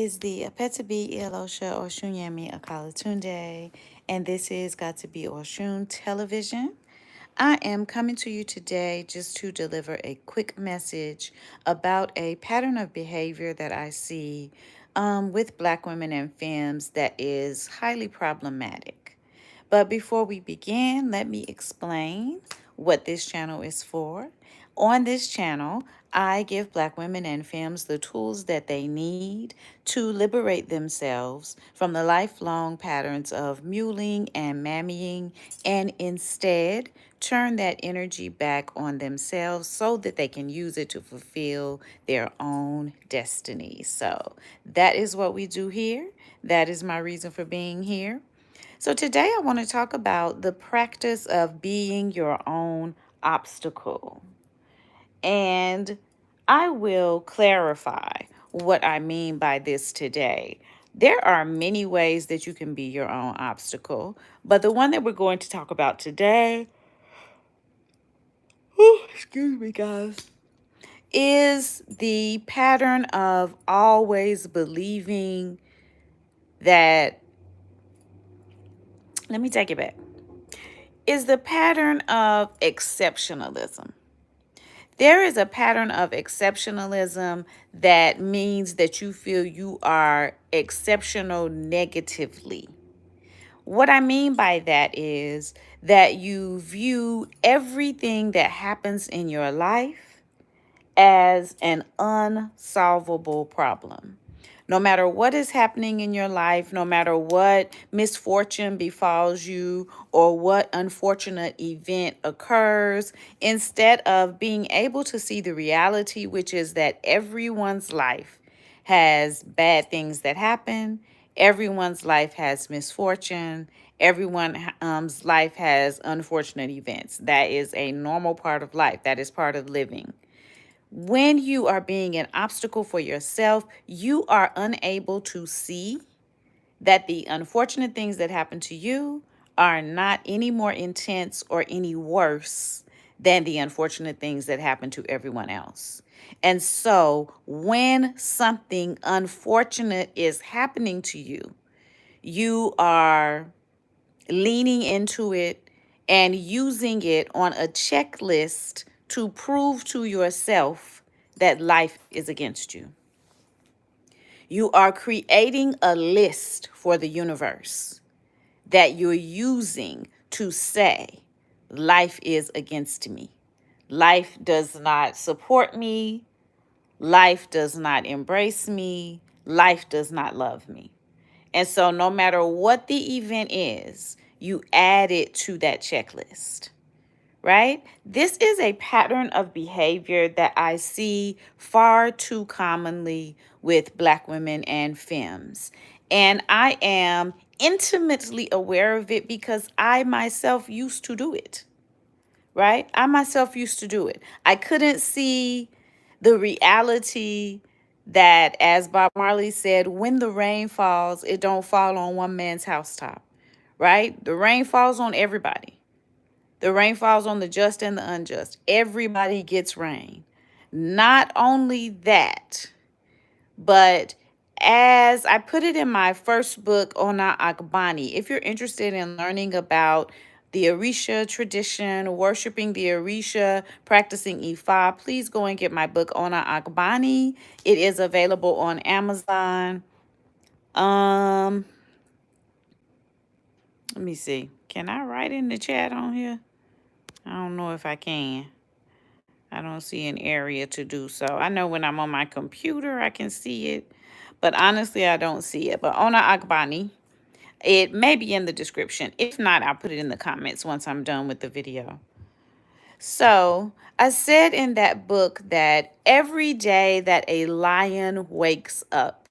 is the Apetabi Elosha Oshunyami Akalatunde, and this is Got to Be Oshun Television. I am coming to you today just to deliver a quick message about a pattern of behavior that I see with Black women and femmes that is highly problematic. But before we begin, let me explain what this channel is for. On this channel, I give Black women and femmes the tools that they need to liberate themselves from the lifelong patterns of muling and mammying and instead turn that energy back on themselves so that they can use it to fulfill their own destiny. So that is what we do here. That is my reason for being here. So today I want to talk about the practice of being your own obstacle. And I will clarify what I mean by this today. There are many ways that you can be your own obstacle, but the one that we're going to talk about today, excuse me, guys, is the pattern of always believing that, let me take it back, is the pattern of exceptionalism. There is a pattern of exceptionalism that means that you feel you are exceptional negatively. What I mean by that is that you view everything that happens in your life as an unsolvable problem. No matter what is happening in your life, no matter what misfortune befalls you or what unfortunate event occurs, instead of being able to see the reality, which is that everyone's life has bad things that happen, everyone's life has misfortune, everyone's life has unfortunate events. That is a normal part of life. That is part of living. When you are being an obstacle for yourself, you are unable to see that the unfortunate things that happen to you are not any more intense or any worse than the unfortunate things that happen to everyone else. And so when something unfortunate is happening to you, you are leaning into it and using it on a checklist to prove to yourself that life is against you. You are creating a list for the universe that you're using to say, life is against me. Life does not support me. Life does not embrace me. Life does not love me. And so no matter what the event is, you add it to that checklist, right? This is a pattern of behavior that I see far too commonly with Black women and femmes. And I am intimately aware of it because I myself used to do it, right? I myself used to do it. I couldn't see the reality that, as Bob Marley said, when the rain falls, it don't fall on one man's housetop, right? The rain falls on everybody. The rain falls on the just and the unjust. Everybody gets rain. Not only that, but as I put it in my first book, Ona Agbani, if you're interested in learning about the Orisha tradition, worshiping the Orisha, practicing Ifa, please go and get my book, Ona Agbani. It is available on Amazon. Let me see. Can I write in the chat on here? I don't know if I can. I don't see an area to do so. I know when I'm on my computer, I can see it, but honestly, I don't see it. But Ona Agbani, it may be in the description. If not, I'll put it in the comments once I'm done with the video. So I said in that book that every day that a lion wakes up,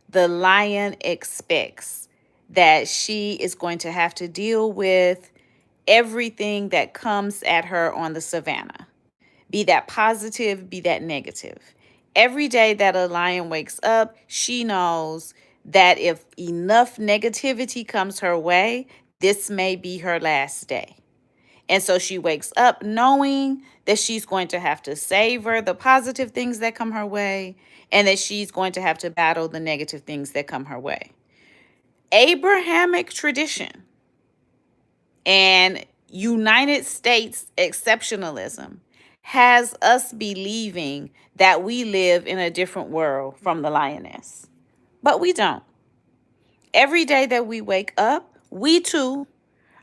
the lion expects that she is going to have to deal with everything that comes at her on the savannah. Be that positive, be that negative. Every day that a lion wakes up, she knows that if enough negativity comes her way, this may be her last day. And so she wakes up knowing that she's going to have to savor the positive things that come her way and that she's going to have to battle the negative things that come her way. Abrahamic tradition and United States exceptionalism has us believing that we live in a different world from the lioness. But we don't. Every day that we wake up, we too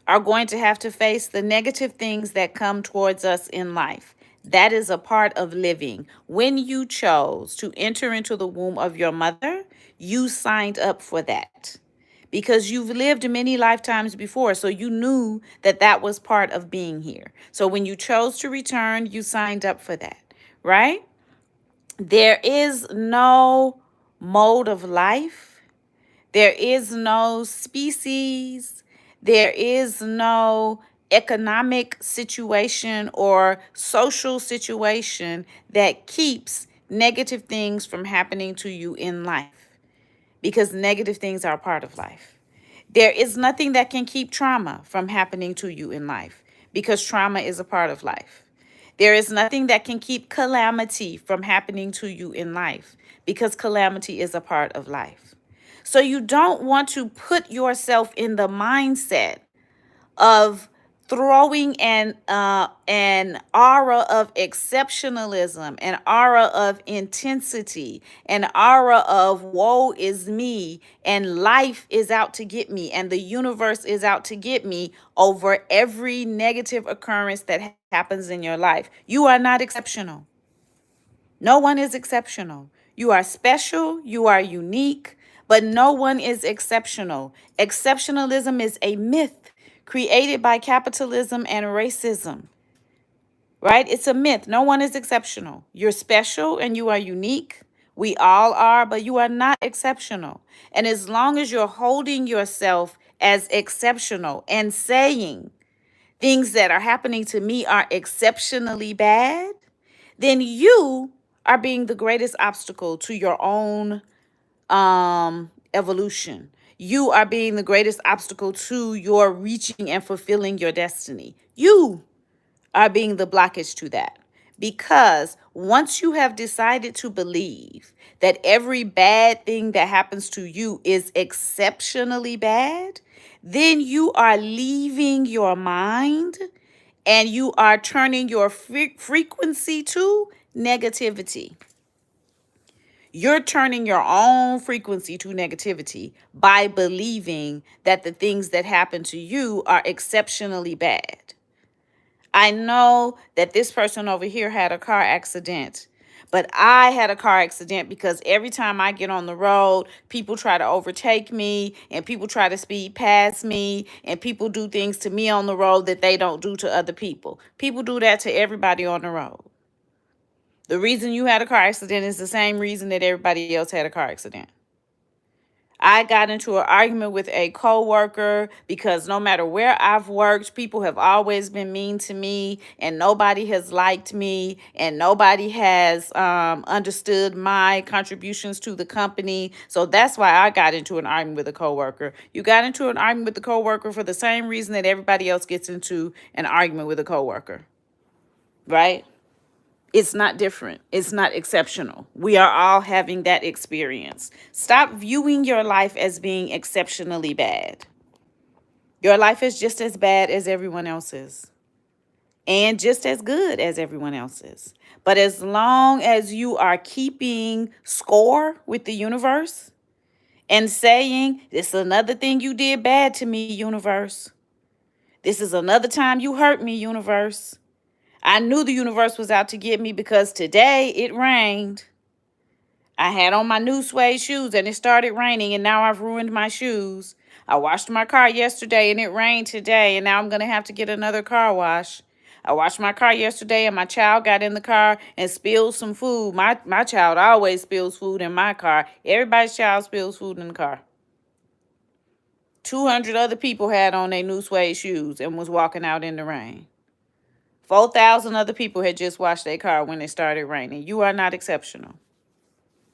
are going to have to face the negative things that come towards us in life. That is a part of living. When you chose to enter into the womb of your mother, you signed up for that because you've lived many lifetimes before. So you knew that that was part of being here. So when you chose to return, you signed up for that, right? There is no mode of life. There is no species. There is no economic situation or social situation that keeps negative things from happening to you in life, because negative things are a part of life. There is nothing that can keep trauma from happening to you in life, because trauma is a part of life. There is nothing that can keep calamity from happening to you in life, because calamity is a part of life. So you don't want to put yourself in the mindset of throwing an aura of exceptionalism, an aura of intensity, an aura of woe is me, and life is out to get me, and the universe is out to get me over every negative occurrence that happens in your life. You are not exceptional. No one is exceptional. You are special, you are unique, but no one is exceptional. Exceptionalism is a myth created by capitalism and racism, right? It's a myth. No one is exceptional. You're special and you are unique. We all are, but you are not exceptional. And as long as you're holding yourself as exceptional and saying things that are happening to me are exceptionally bad, then you are being the greatest obstacle to your own evolution. You are being the greatest obstacle to your reaching and fulfilling your destiny. You are being the blockage to that. Because once you have decided to believe that every bad thing that happens to you is exceptionally bad, then you are leaving your mind and you are turning your frequency to negativity. You're turning your own frequency to negativity by believing that the things that happen to you are exceptionally bad. I know that this person over here had a car accident, but I had a car accident because every time I get on the road, people try to overtake me and people try to speed past me and people do things to me on the road that they don't do to other people. People do that to everybody on the road. The reason you had a car accident is the same reason that everybody else had a car accident. I got into an argument with a coworker because no matter where I've worked, people have always been mean to me and nobody has liked me and nobody has understood my contributions to the company. So that's why I got into an argument with a coworker. You got into an argument with the coworker for the same reason that everybody else gets into an argument with a coworker, right? It's not different. It's not exceptional. We are all having that experience. Stop viewing your life as being exceptionally bad. Your life is just as bad as everyone else's and just as good as everyone else's. But as long as you are keeping score with the universe and saying, this is another thing you did bad to me, universe. This is another time you hurt me, universe. I knew the universe was out to get me because today it rained. I had on my new suede shoes and it started raining and now I've ruined my shoes. I washed my car yesterday and it rained today and now I'm going to have to get another car wash. I washed my car yesterday and my child got in the car and spilled some food. My child always spills food in my car. Everybody's child spills food in the car. 200 other people had on their new suede shoes and was walking out in the rain. 4,000 other people had just washed their car when it started raining. You are not exceptional.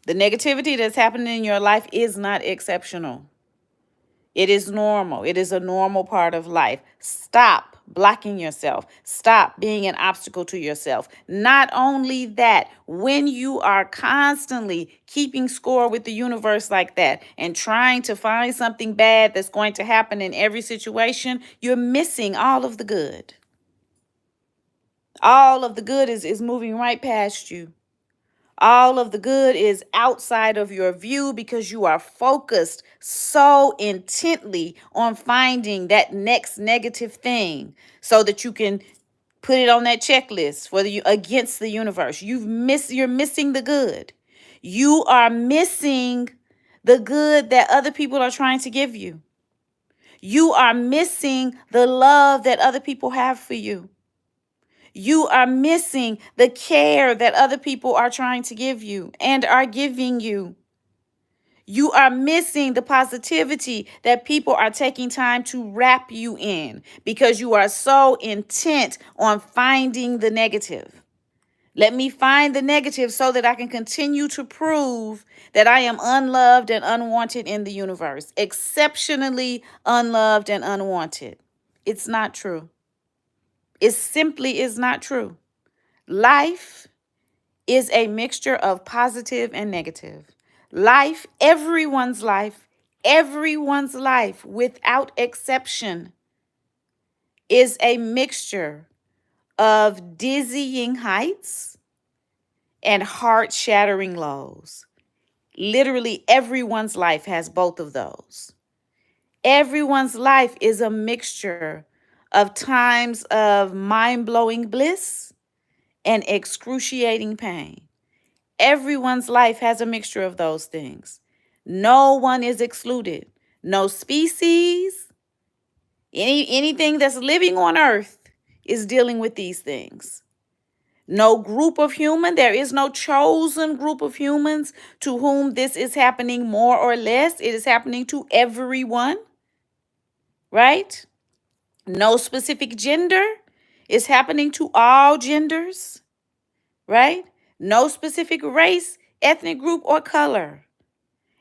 The negativity that's happening in your life is not exceptional. It is normal. It is a normal part of life. Stop blocking yourself. Stop being an obstacle to yourself. Not only that, when you are constantly keeping score with the universe like that and trying to find something bad that's going to happen in every situation, you're missing all of the good. All of the good is moving right past you. All of the good is outside of your view because you are focused so intently on finding that next negative thing so that you can put it on that checklist for the against the universe. You're missing the good. You are missing the good that other people are trying to give you. You are missing the love that other people have for you. You are missing the care that other people are trying to give you and are giving you. You are missing the positivity that people are taking time to wrap you in because you are so intent on finding the negative. Let me find the negative so that I can continue to prove that I am unloved and unwanted in the universe, exceptionally unloved and unwanted. It's not true. It simply is not true. Life is a mixture of positive and negative. Life, everyone's life without exception is a mixture of dizzying heights and heart-shattering lows. Literally, everyone's life has both of those. Everyone's life is a mixture of times of mind-blowing bliss and excruciating pain. Everyone's life has a mixture of those things. No one is excluded. No species, anything that's living on earth is dealing with these things. No group of human, there is no chosen group of humans to whom this is happening more or less. It is happening to everyone, right? No specific gender. It's happening to all genders, right? No specific race, ethnic group, or color.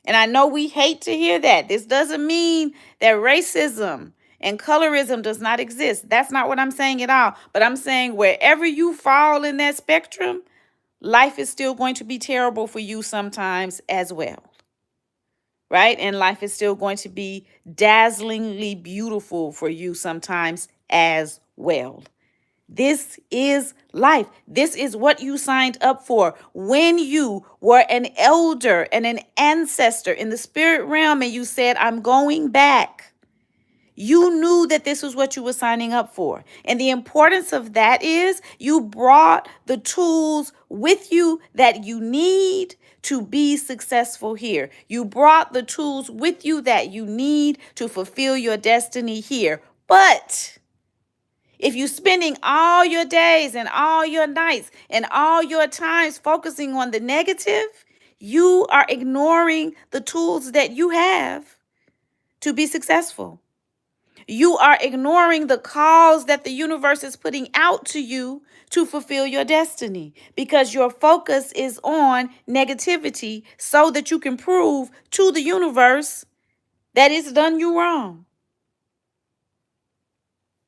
And I know we hate to hear that. This doesn't mean that racism and colorism does not exist. That's not what I'm saying at all. But I'm saying wherever you fall in that spectrum, life is still going to be terrible for you sometimes as well. Right? And life is still going to be dazzlingly beautiful for you sometimes as well. This is life. This is what you signed up for when you were an elder and an ancestor in the spirit realm and you said, I'm going back. You knew that this was what you were signing up for. And the importance of that is you brought the tools with you that you need to be successful here. You brought the tools with you that you need to fulfill your destiny here. But if you're spending all your days and all your nights and all your times focusing on the negative, you are ignoring the tools that you have to be successful. You are ignoring the calls that the universe is putting out to you to fulfill your destiny because your focus is on negativity so that you can prove to the universe that it's done you wrong.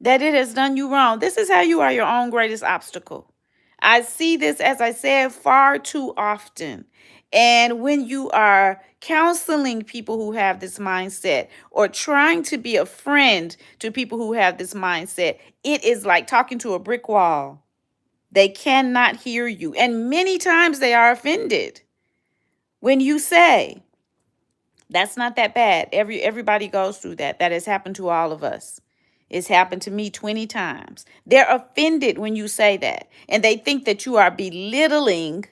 That it has done you wrong. This is how you are your own greatest obstacle. I see this, as I said, far too often. And when you are counseling people who have this mindset or trying to be a friend to people who have this mindset, it is like talking to a brick wall. They cannot hear you. And many times they are offended when you say, that's not that bad. Everybody goes through that. That has happened to all of us. It's happened to me 20 times. They're offended when you say that. And they think that you are belittling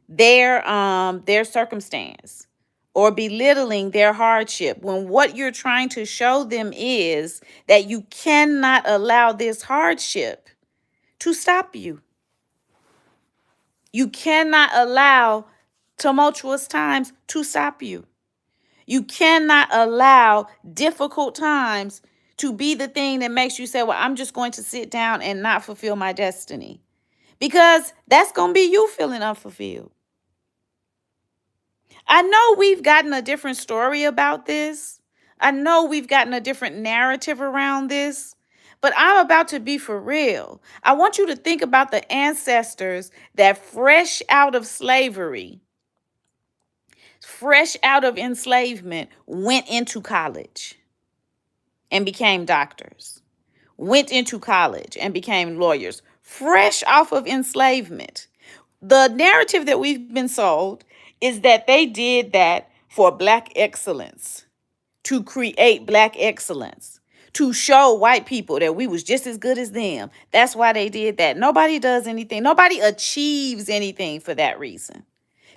their circumstance or belittling their hardship when what you're trying to show them is that you cannot allow this hardship to stop you. You cannot allow tumultuous times to stop you. You cannot allow difficult times to be the thing that makes you say, well, I'm just going to sit down and not fulfill my destiny. Because that's going to be you feeling unfulfilled. I know we've gotten a different story about this. I know we've gotten a different narrative around this. But I'm about to be for real. I want you to think about the ancestors that fresh out of slavery, fresh out of enslavement, went into college and became doctors, went into college and became lawyers, fresh off of enslavement. The narrative that we've been sold is that they did that for Black excellence, to create Black excellence, to show white people that we was just as good as them. That's why they did that. Nobody does anything. Nobody achieves anything for that reason.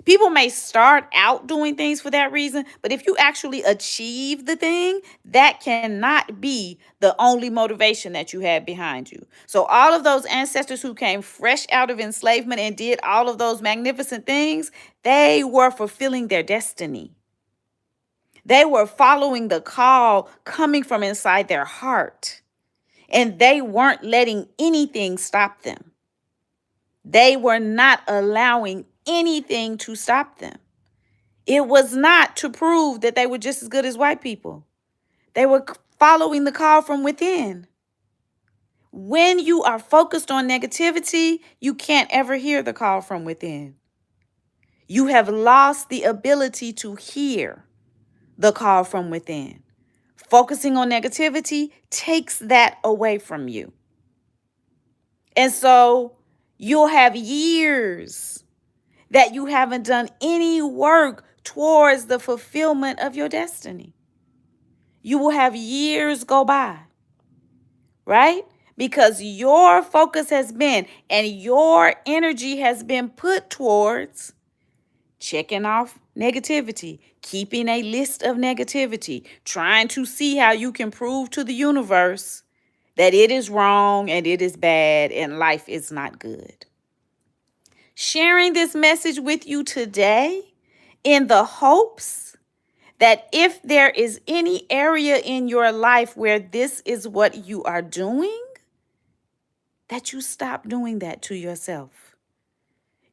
People may start out doing things for that reason, but if you actually achieve the thing, that cannot be the only motivation that you have behind you. So all of those ancestors who came fresh out of enslavement and did all of those magnificent things, they were fulfilling their destiny. They were following the call coming from inside their heart, and they weren't letting anything stop them. They were not allowing anything to stop them. It was not to prove that they were just as good as white people. They were following the call from within. When you are focused on negativity, you can't ever hear the call from within. You have lost the ability to hear the call from within. Focusing on negativity takes that away from you. And so you'll have years that you haven't done any work towards the fulfillment of your destiny. You will have years go by, right? Because your focus has been and your energy has been put towards checking off negativity, keeping a list of negativity, trying to see how you can prove to the universe that it is wrong and it is bad and life is not good. Sharing this message with you today in the hopes that if there is any area in your life where this is what you are doing, that you stop doing that to yourself.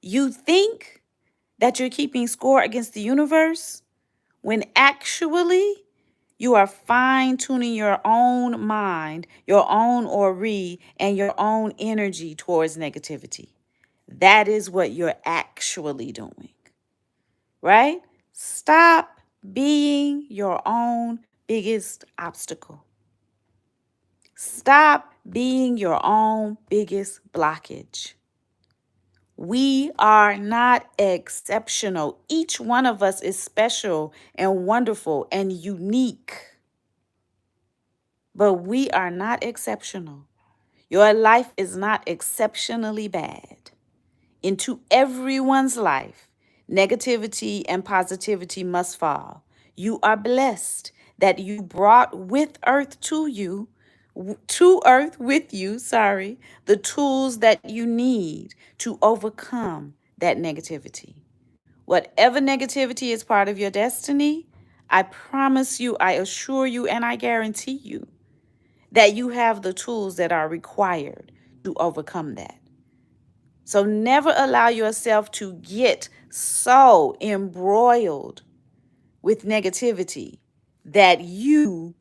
You think that you're keeping score against the universe when actually you are fine-tuning your own mind, your own aura, and your own energy towards negativity. That is what you're actually doing, right? Stop being your own biggest obstacle. Stop being your own biggest blockage. We are not exceptional. Each one of us is special and wonderful and unique. But we are not exceptional. Your life is not exceptionally bad. Into everyone's life, negativity and positivity must fall. You are blessed that you brought with earth to earth with you, the tools that you need to overcome that negativity. Whatever negativity is part of your destiny, I promise you, I assure you, and I guarantee you that you have the tools that are required to overcome that. So never allow yourself to get so embroiled with negativity that you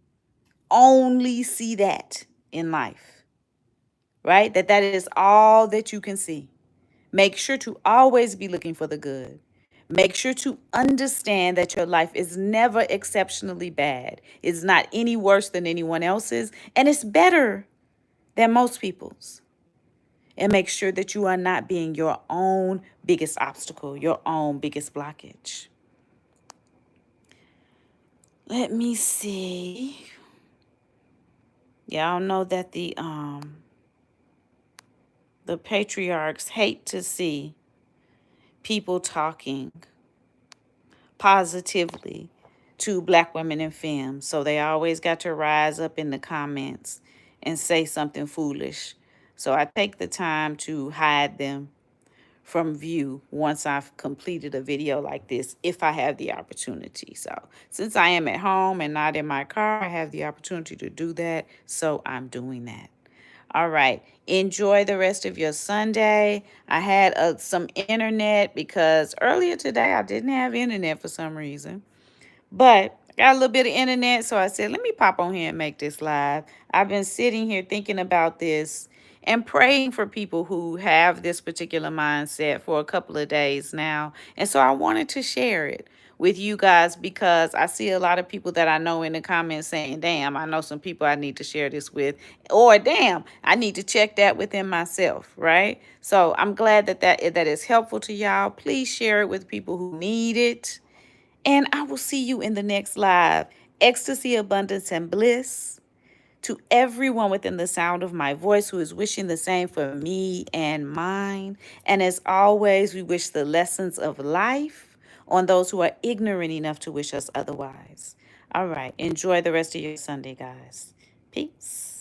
only see that in life, right? That is all that you can see. Make sure to always be looking for the good. Make sure to understand that your life is never exceptionally bad. It's not any worse than anyone else's, and it's better than most people's. And make sure that you are not being your own biggest obstacle, your own biggest blockage. Let me see. Y'all know that the patriarchs hate to see people talking positively to Black women and femmes. So they always got to rise up in the comments and say something foolish. So I take the time to hide them from view once I've completed a video like this, if I have the opportunity. So since I am at home and not in my car, I have the opportunity to do that. So I'm doing that. All right. Enjoy the rest of your Sunday. I had some internet because earlier today I didn't have internet for some reason. But Got a little bit of internet, so I said, let me pop on here and make this live. I've been sitting here thinking about this and praying for people who have this particular mindset for a couple of days now. And so I wanted to share it with you guys because I see a lot of people that I know in the comments saying, damn, I know some people I need to share this with, or damn, I need to check that within myself, right? So I'm glad that is helpful to y'all. Please share it with people who need it. And I will see you in the next live. Ecstasy, abundance, and bliss to everyone within the sound of my voice who is wishing the same for me and mine. And as always, we wish the lessons of life on those who are ignorant enough to wish us otherwise. All right. Enjoy the rest of your Sunday, guys. Peace.